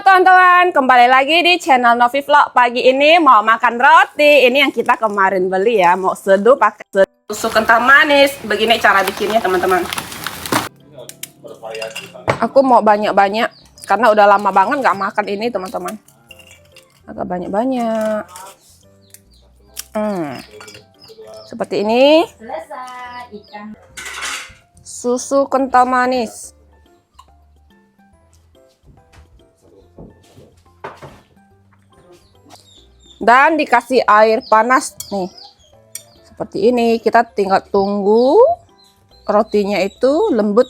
teman-teman, kembali lagi di channel Novi Vlog. Pagi ini mau makan roti. Ini yang kita kemarin beli ya. Mau seduh pakai susu kental manis. Begini cara bikinnya teman-teman. Aku mau banyak-banyak karena udah lama banget nggak makan ini teman-teman. Agak banyak-banyak. Seperti ini. Susu kental manis. Dan dikasih air panas nih. Seperti ini, kita tinggal tunggu rotinya itu lembut.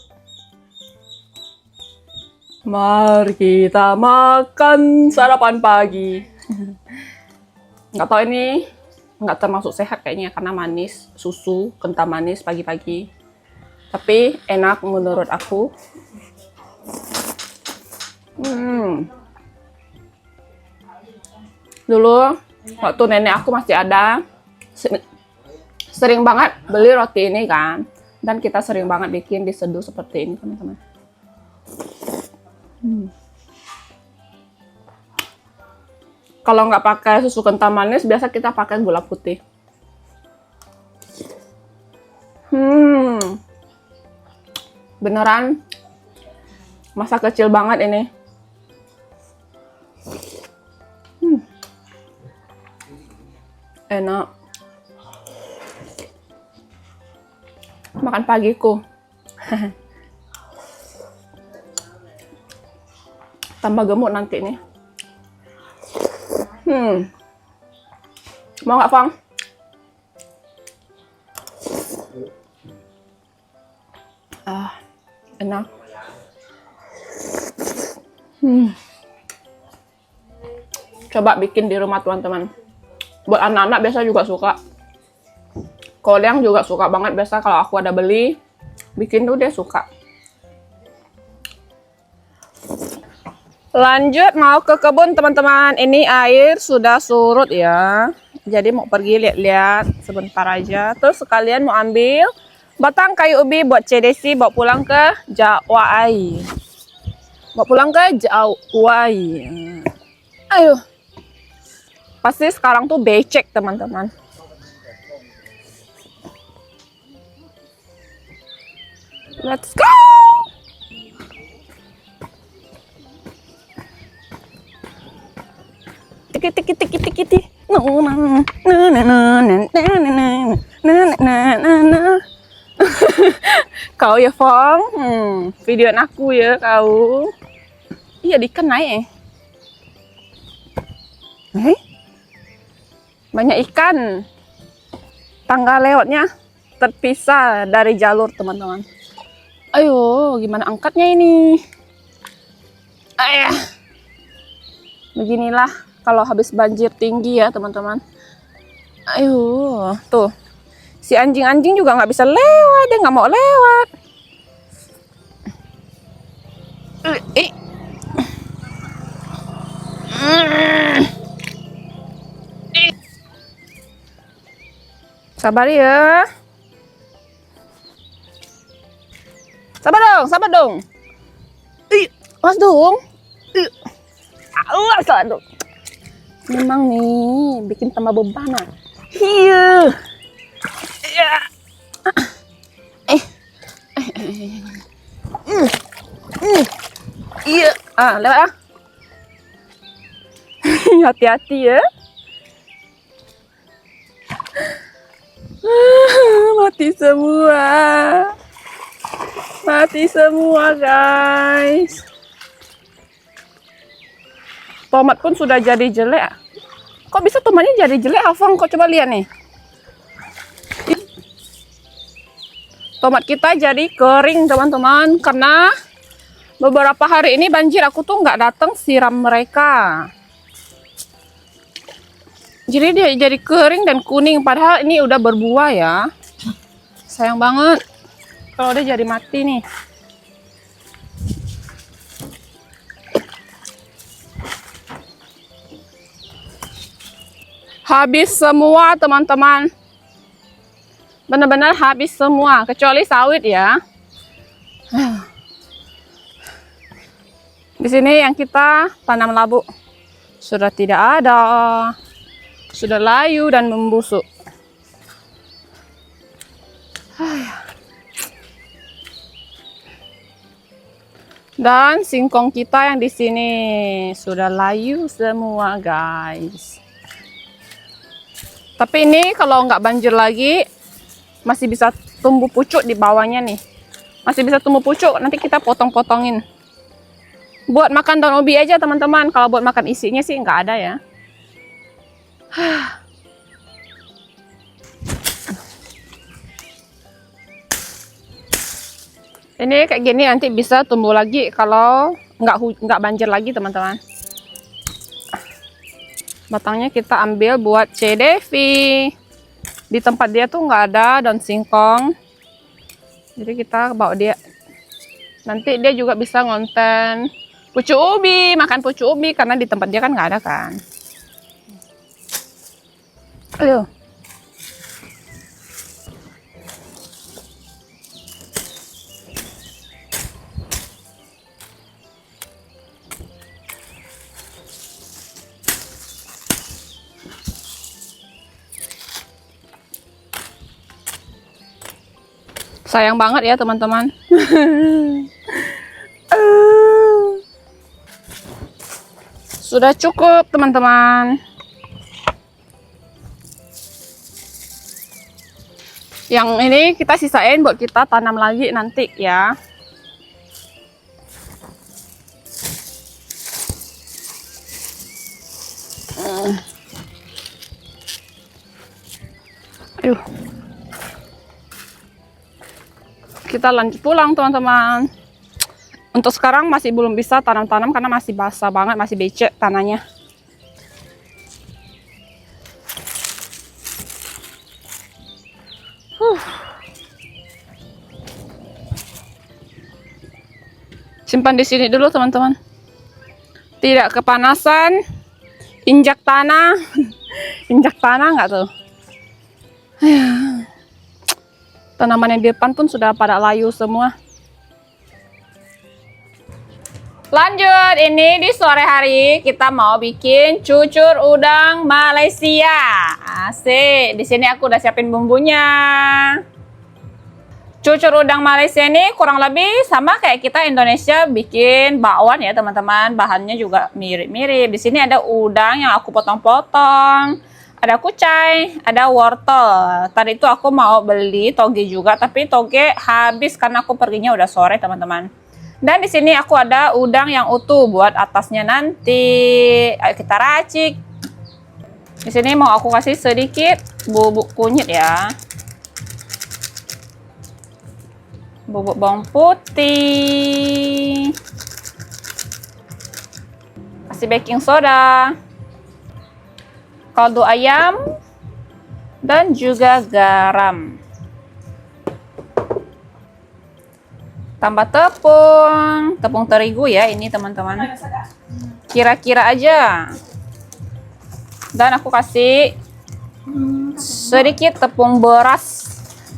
Mari kita makan sarapan pagi. Nggak tahu ini nggak termasuk sehat kayaknya karena manis, susu kental manis pagi-pagi. Tapi enak menurut aku. Dulu waktu nenek aku masih ada, sering banget beli roti ini kan, dan kita sering banget bikin diseduh seperti ini teman-teman. Kalau nggak pakai susu kental manis, biasa kita pakai gula putih. Beneran masa kecil banget ini. Enak. Makan pagiku. Tambah gemuk nanti nih. Mau nggak, Fang? Enak. Coba bikin di rumah teman-teman. Buat anak-anak biasa juga suka. Koliang juga suka banget. Biasa kalau aku ada beli, bikin tuh dia suka. Lanjut mau ke kebun teman-teman. Ini air sudah surut ya. Jadi mau pergi lihat-lihat sebentar aja. Terus sekalian mau ambil batang kayu ubi buat CDC, bawa pulang ke Jawai. Bawa pulang ke Jawai. Ayo. Pasti sekarang tuh becek teman-teman. Let's go. Tiki. Kau ya Fong, videoin aku ya kau. Iya ikan naik. Banyak ikan. Tangga lewatnya terpisah dari jalur teman-teman. Ayo, gimana angkatnya ini? Ayah. Beginilah kalau habis banjir tinggi ya teman-teman. Ayo, tuh. Si anjing-anjing juga nggak bisa lewat, dia nggak mau lewat. Sabar ya. Sabar dong. Awas dong. Awas dong. Memang nih bikin tambah beban. Iya. Iya. Lewat ah. Hati-hati ya. Mati semua guys. Tomat pun sudah jadi jelek. Kok bisa tomatnya jadi jelek, Afang? Kok coba lihat nih. Tomat kita jadi kering teman-teman, karena beberapa hari ini banjir. Aku tuh nggak datang siram mereka. Jadi dia jadi kering dan kuning, padahal ini udah berbuah ya. Sayang banget kalau dia jadi mati nih. Habis semua teman-teman. Benar-benar habis semua, kecuali sawit ya. Di sini yang kita tanam labu sudah tidak ada, sudah layu dan membusuk. Dan singkong kita yang di sini sudah layu semua, guys. Tapi ini kalau nggak banjir lagi masih bisa tumbuh pucuk di bawahnya nih. Masih bisa tumbuh pucuk, nanti kita potong-potongin. Buat makan daun ubi aja teman-teman. Kalau buat makan isinya sih nggak ada ya. Ini kayak gini nanti bisa tumbuh lagi kalau nggak banjir lagi teman-teman. Batangnya kita ambil buat cedevi. Di tempat dia tuh nggak ada daun singkong, jadi kita bawa dia. Nanti dia juga bisa ngonten pucuk ubi, makan pucuk ubi karena di tempat dia kan nggak ada kan. Ayo. Sayang banget ya teman-teman. Sudah cukup teman-teman. Yang ini kita sisain buat kita tanam lagi nanti ya. Aduh. Kita lanjut pulang teman-teman. Untuk sekarang masih belum bisa tanam-tanam karena masih basah banget, masih becek tanahnya. Simpan di sini dulu teman-teman. Tidak kepanasan. Injak tanah. Injak tanah nggak tuh? Tanaman yang di depan pun sudah pada layu semua. Lanjut, ini di sore hari kita mau bikin cucur udang Malaysia. Asik, di sini aku udah siapin bumbunya. Cucur udang Malaysia ini kurang lebih sama kayak kita Indonesia bikin bakwan ya teman-teman. Bahannya juga mirip-mirip. Di sini ada udang yang aku potong-potong. Ada kucai, ada wortel. Tadi itu aku mau beli toge juga, tapi toge habis karena aku perginya udah sore, teman-teman. Dan di sini aku ada udang yang utuh buat atasnya nanti. Ayo kita racik. Di sini mau aku kasih sedikit bubuk kunyit ya. Bubuk bawang putih. Kasih baking soda. Kaldu ayam dan juga garam. Tambah tepung terigu ya ini teman-teman. Kira-kira aja. Dan aku kasih sedikit tepung beras.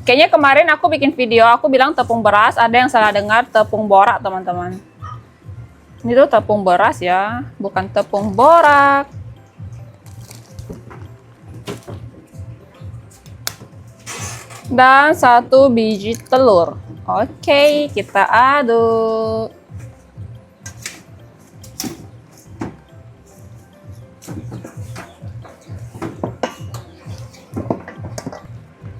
Kayaknya kemarin aku bikin video aku bilang tepung beras, ada yang salah dengar tepung borak teman-teman. Ini tuh tepung beras ya, bukan tepung borak. Dan 1 biji telur. Oke, kita aduk.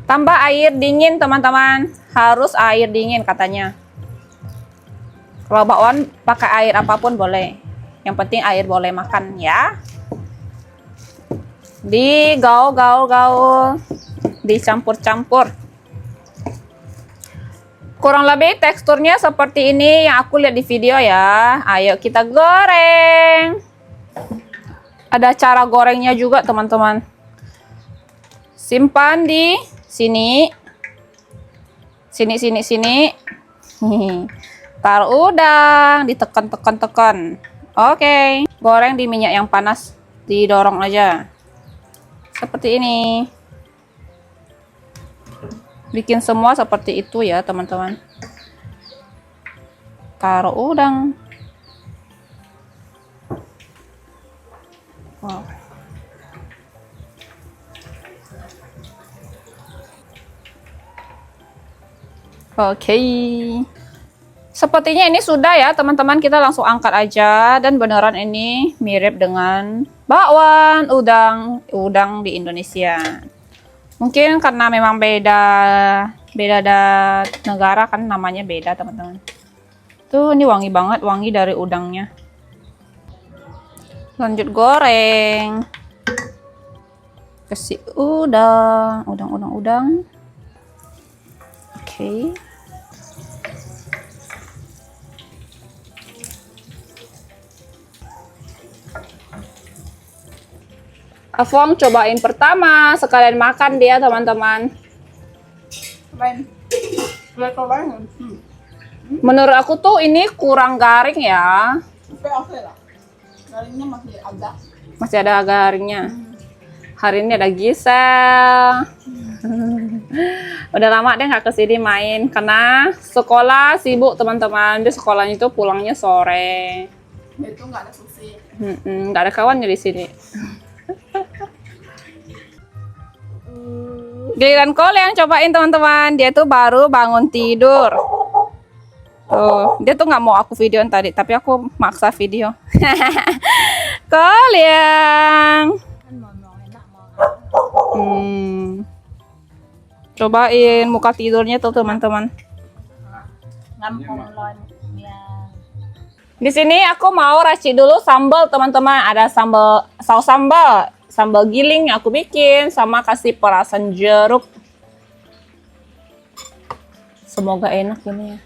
Tambah air dingin teman-teman. Harus air dingin katanya. Kalau bakwan pakai air apapun boleh. Yang penting air boleh makan ya. Digaul-gaul-gaul. Dicampur-campur. Kurang lebih teksturnya seperti ini yang aku lihat di video ya. Ayo kita goreng. Ada cara gorengnya juga teman-teman. Simpan di sini. Sini. Taruh udang, ditekan. Oke. Goreng di minyak yang panas. Didorong aja. Seperti ini. Bikin semua seperti itu ya teman-teman. Taruh udang. Oke. Sepertinya ini sudah ya teman-teman, kita langsung angkat aja. Dan beneran ini mirip dengan bakwan udang di Indonesia. Mungkin karena memang beda negara kan, namanya beda teman-teman. Tuh ini wangi banget, wangi dari udangnya. Lanjut goreng. Kasih udang. Oke. Afong cobain pertama, sekalian makan dia teman-teman. Menurut aku tuh ini kurang garing ya. Oke lah. Garingnya Masih ada garingnya. Hari ini ada Gisel. Udah lama deh nggak kesini main karena sekolah sibuk teman-teman. Dia sekolahnya itu pulangnya sore. Itu nggak ada sushi. Nggak ada kawannya di sini. Giliran Kole yang cobain teman-teman. Dia tuh baru bangun tidur. Tuh, dia tuh nggak mau aku videoin tadi, tapi aku maksa video. Kalian. Cobain muka tidurnya tuh teman-teman. Di sini aku mau racik dulu sambal teman-teman. Ada saus sambal giling yang aku bikin sama kasih perasan jeruk. Semoga enak ini ya.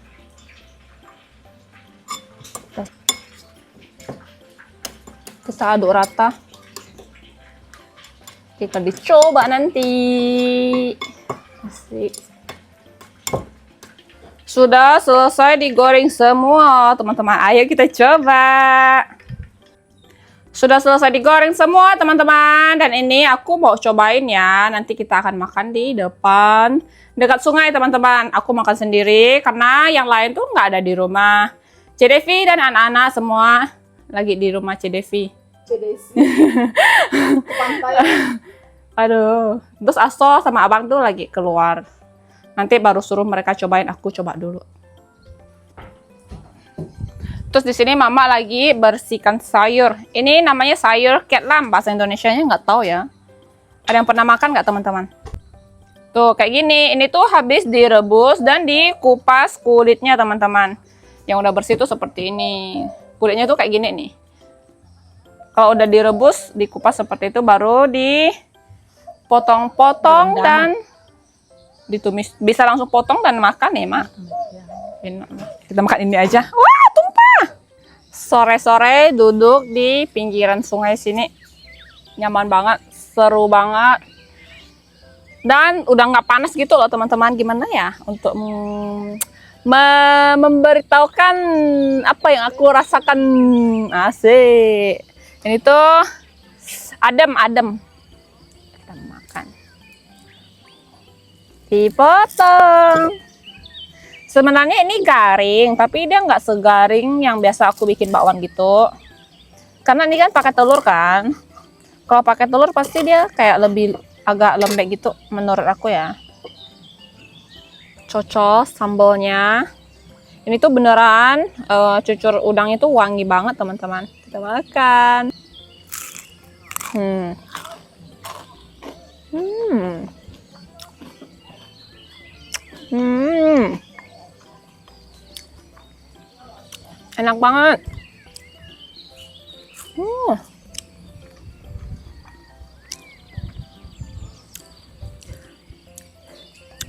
Kita aduk rata. Kita dicoba nanti. Asik. Sudah selesai digoreng semua, teman-teman. Ayo kita coba. Sudah selesai digoreng semua, teman-teman. Dan ini aku mau cobain ya. Nanti kita akan makan di depan. Dekat sungai, teman-teman. Aku makan sendiri karena yang lain tuh nggak ada di rumah. Cedevi dan anak-anak semua lagi di rumah Cedevi. Ke pantai. Aduh. Terus Aso sama abang tuh lagi keluar. Nanti baru suruh mereka cobain, aku coba dulu. Terus di sini mama lagi bersihkan sayur. Ini namanya sayur ketlam, bahasa Indonesianya nggak tahu ya. Ada yang pernah makan nggak teman-teman? Tuh kayak gini. Ini tuh habis direbus dan dikupas kulitnya teman-teman. Yang udah bersih tuh seperti ini. Kulitnya tuh kayak gini nih. Kalau udah direbus, dikupas seperti itu, baru dipotong-potong dan ditumis. Bisa langsung potong dan makan ya, Mak. Enak. Kita makan ini aja. Wah, tumpah. Sore-sore duduk di pinggiran sungai sini. Nyaman banget, seru banget. Dan udah nggak panas gitu loh, teman-teman. Gimana ya untuk memberitahukan apa yang aku rasakan. Asik. Ini tuh adem. Kita makan. Dipotong. Sebenarnya ini garing, tapi dia nggak segaring yang biasa aku bikin bakwan gitu. Karena ini kan pakai telur kan. Kalau pakai telur pasti dia kayak lebih agak lembek gitu menurut aku ya. Cocok sambalnya. Ini tuh beneran cucur udangnya tuh wangi banget teman-teman. Kita makan. Enak banget.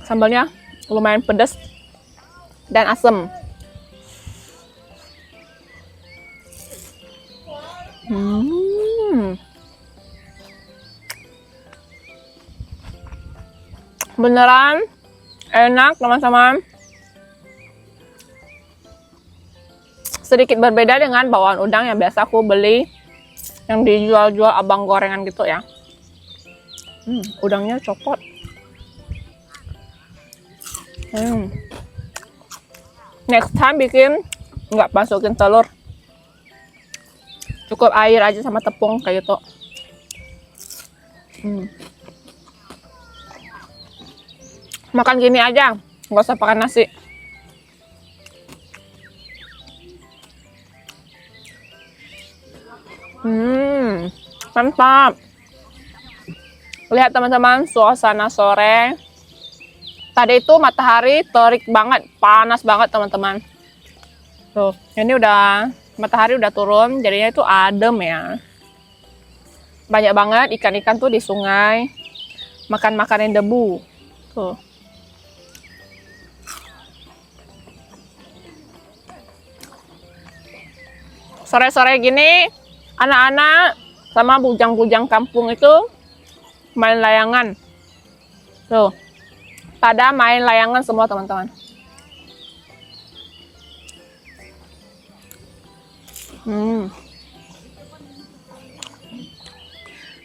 Sambalnya lumayan pedas dan asam. Beneran enak teman-teman. Sedikit berbeda dengan bakwan udang yang biasa aku beli yang dijual-jual abang gorengan gitu ya. Udangnya coklat. Next time bikin nggak masukin telur, cukup air aja sama tepung kayak gitu. Makan gini aja, nggak usah pakai nasi. Mantap. Lihat teman-teman, suasana sore. Tadi itu matahari terik banget, panas banget teman-teman. Tuh, ini udah matahari udah turun, jadinya itu adem ya. Banyak banget ikan-ikan tuh di sungai. Makan-makanin debu. Tuh. Sore-sore gini, anak-anak sama bujang-bujang kampung itu main layangan. Tuh. Pada main layangan semua teman-teman.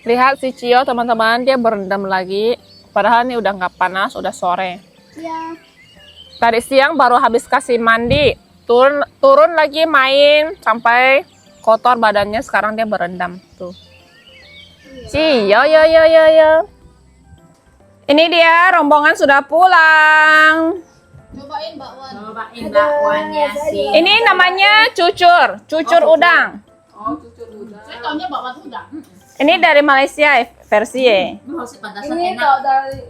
Lihat si Cio teman-teman, dia berendam lagi. Padahal ini udah nggak panas, udah sore. Ya. Tadi siang baru habis kasih mandi. Turun lagi main sampai kotor badannya. Sekarang dia berendam. Tuh. Cio, yo. Ini dia rombongan sudah pulang. Cobain bakwan. Cobain bakwannya sih. Ini namanya cucur udang. Oh, cucur udang. Saya taunya bakwan udang. Ini dari Malaysia versi ya. Harus pantasan Ini enak. kalau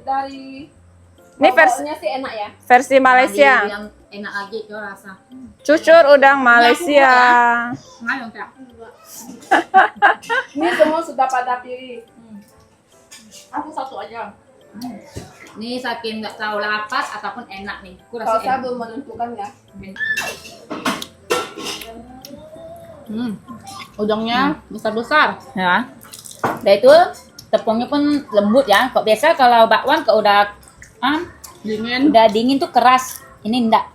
dari Ini baunya sih enak ya. versi Malaysia. Yang enak lagi itu rasa. Cucur udang Malaysia. Ngayong Kak. Ini semua sudah pada pilih. Aku satu aja. Nih saking nggak tahu lapar ataupun enak nih. Aku Kalau rasa saya enak. belum menentukan ya. Udangnya besar-besar. Ya. Dan itu tepungnya pun lembut ya. Kok biasa kalau bakwan kok udah Dingin. dingin tuh keras. Ini enggak.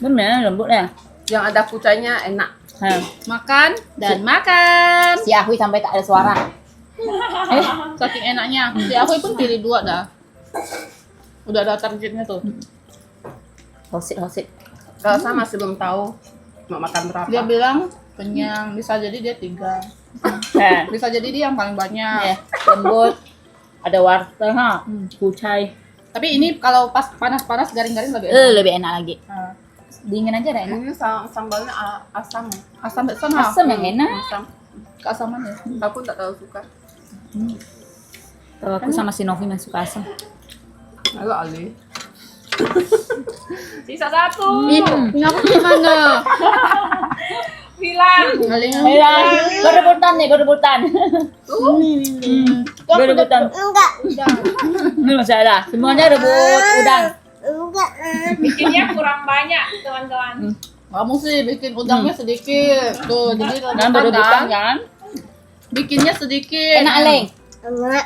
Bener lembut ya. Yang ada kucainya enak. Makan Dan makan. Si Ahui sampai tak ada suara. Saking enaknya. Si aku pun pilih 2 dah. Udah ada targetnya tuh. Hosit. Kalau saya masih belum tahu mau makan berapa. Dia bilang kenyang. Bisa jadi dia 3. Bisa jadi dia yang paling banyak. Ya, lembut. Ada wortel kucai. Tapi ini kalau pas panas-panas garing-garing lebih enak. Lebih enak lagi. Nah, Dingin aja dah enak. ini sambalnya asam. Asam Asam yang enak. Asam. Keasaman ya. Aku tak tahu suka. Kalau aku sama si Novi yang suka asam. Halo Ali. Sisa 1. Punya aku gimana? Bilang. Ali. Berebutan nih, berebutan. Berebutan. Enggak, Ini masalah. Semuanya rebut udang. enggak. Bikinnya kurang banyak teman-teman. Kamu sih bikin udangnya sedikit. Tuh, jadi Dan berebutan kan? bikinnya sedikit. Enak Aleng. Enggak.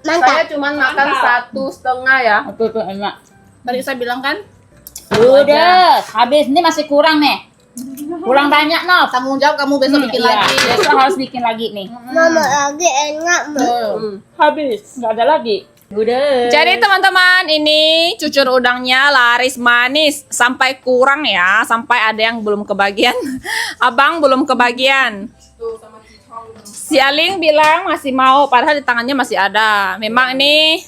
Saya Mantap. cuma makan 1,5 ya. Itu enak. Tadi saya bilang kan, Udah, habis. Ini masih kurang nih. Kurang banyak, Nov. tanggung jawab kamu besok bikin Iya, lagi. besok harus bikin lagi nih. Mama lagi enak, Ma. Habis, nggak ada lagi. Udah. Jadi teman-teman, ini cucur udangnya laris manis sampai kurang ya, sampai ada yang belum kebagian. Abang belum kebagian. Si Aling bilang masih mau, padahal di tangannya masih ada. Memang ini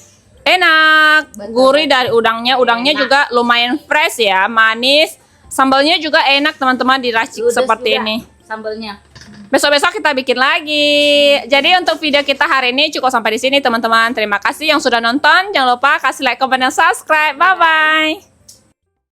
enak, gurih dari udangnya. Udangnya juga lumayan fresh ya, manis. Sambalnya juga enak teman-teman, diracik Ludes seperti juga ini. Sambelnya. Besok-besok kita bikin lagi. Jadi untuk video kita hari ini cukup sampai di sini teman-teman. Terima kasih yang sudah nonton. Jangan lupa kasih like, comment, dan subscribe. Bye-bye.